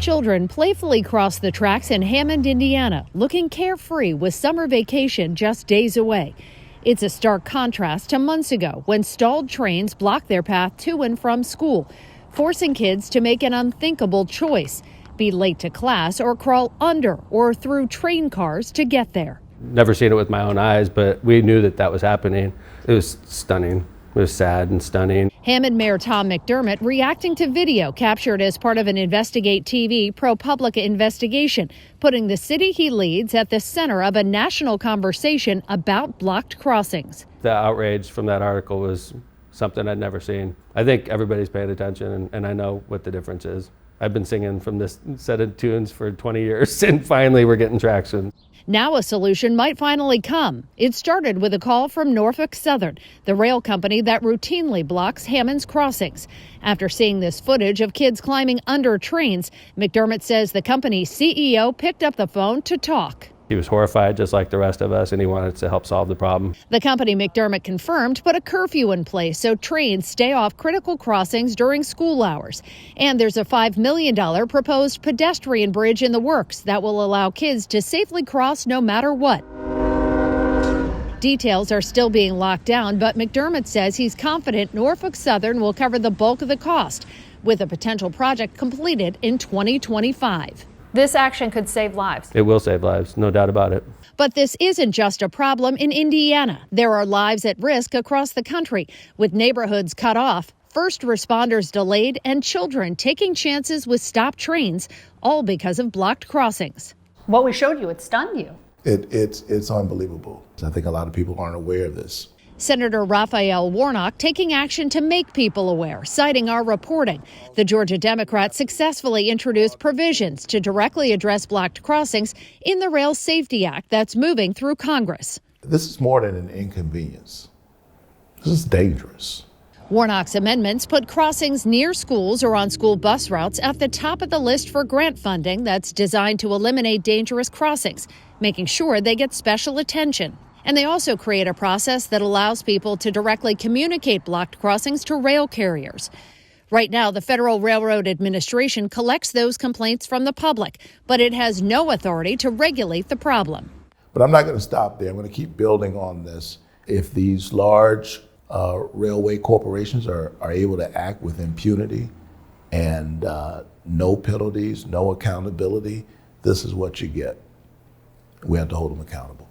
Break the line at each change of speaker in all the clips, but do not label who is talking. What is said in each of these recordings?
Children playfully cross the tracks in Hammond, Indiana, looking carefree with summer vacation just days away. It's a stark contrast to months ago when stalled trains blocked their path to and from school, forcing kids to make an unthinkable choice: be late to class or crawl under or through train cars to get there.
Never seen it with my own eyes, but we knew that that was happening. It was stunning. It was sad and stunning.
Hammond Mayor Tom McDermott reacting to video captured as part of an Investigate TV ProPublica investigation, putting the city he leads at the center of a national conversation about blocked crossings.
The outrage from that article was something I'd never seen. I think everybody's paying attention, and I know what the difference is. I've been singing from this set of tunes for 20 years, and finally we're getting traction.
Now a solution might finally come. It started with a call from Norfolk Southern, the rail company that routinely blocks Hammond's crossings. After seeing this footage of kids climbing under trains, McDermott says the company's CEO picked up the phone to talk.
He was horrified, just like the rest of us, and he wanted to help solve the problem.
The company, McDermott confirmed, put a curfew in place so trains stay off critical crossings during school hours. And there's a $5 million proposed pedestrian bridge in the works that will allow kids to safely cross no matter what. Details are still being locked down, but McDermott says he's confident Norfolk Southern will cover the bulk of the cost, with a potential project completed in 2025.
This action could save lives.
It will save lives, no doubt about it.
But this isn't just a problem in Indiana. There are lives at risk across the country, with neighborhoods cut off, first responders delayed, and children taking chances with stopped trains, all because of blocked crossings.
What we showed you, it stunned you.
It's unbelievable. I think a lot of people aren't aware of this.
Senator Raphael Warnock taking action to make people aware, citing our reporting. The Georgia Democrats successfully introduced provisions to directly address blocked crossings in the Rail Safety Act that's moving through Congress.
This is more than an inconvenience. This is dangerous.
Warnock's amendments put crossings near schools or on school bus routes at the top of the list for grant funding that's designed to eliminate dangerous crossings, making sure they get special attention. And they also create a process that allows people to directly communicate blocked crossings to rail carriers. Right now, the Federal Railroad Administration collects those complaints from the public, but it has no authority to regulate the problem.
But I'm not going to stop there. I'm going to keep building on this. If these large railway corporations are able to act with impunity and no penalties, no accountability, this is what you get. We have to hold them accountable.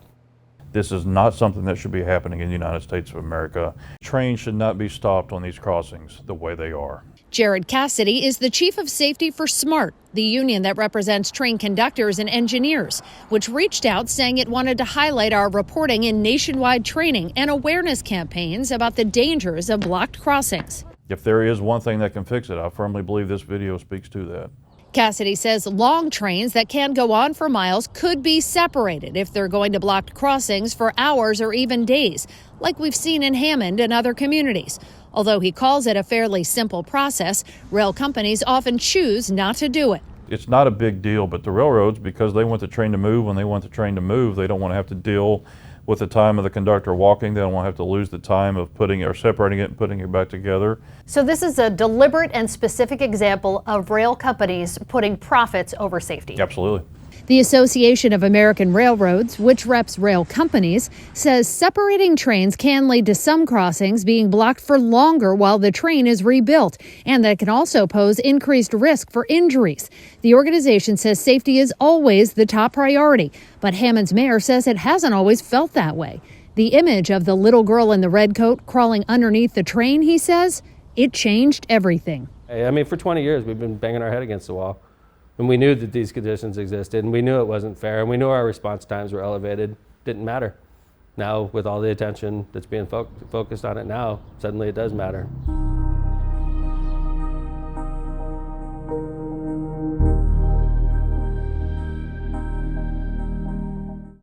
This is not something that should be happening in the United States of America. Trains should not be stopped on these crossings the way they are.
Jared Cassidy is the chief of safety for SMART, the union that represents train conductors and engineers, which reached out saying it wanted to highlight our reporting in nationwide training and awareness campaigns about the dangers of blocked crossings.
If there is one thing that can fix it, I firmly believe this video speaks to that.
Cassidy says long trains that can go on for miles could be separated if they're going to blocked crossings for hours or even days, like we've seen in Hammond and other communities. Although he calls it a fairly simple process, rail companies often choose not to do it.
It's not a big deal, but the railroads, because they want the train to move when they want the train to move, they don't want to have to deal with the time of the conductor walking. They don't want to have to lose the time of separating it and putting it back together.
So this is a deliberate and specific example of rail companies putting profits over safety.
Absolutely.
The Association of American Railroads, which reps rail companies, says separating trains can lead to some crossings being blocked for longer while the train is rebuilt, and that can also pose increased risk for injuries. The organization says safety is always the top priority, but Hammond's mayor says it hasn't always felt that way. The image of the little girl in the red coat crawling underneath the train, he says, it changed everything.
I mean, for 20 years, we've been banging our head against the wall. And we knew that these conditions existed, and we knew it wasn't fair, and we knew our response times were elevated. Didn't matter. Now, with all the attention that's being focused on it now, suddenly it does matter.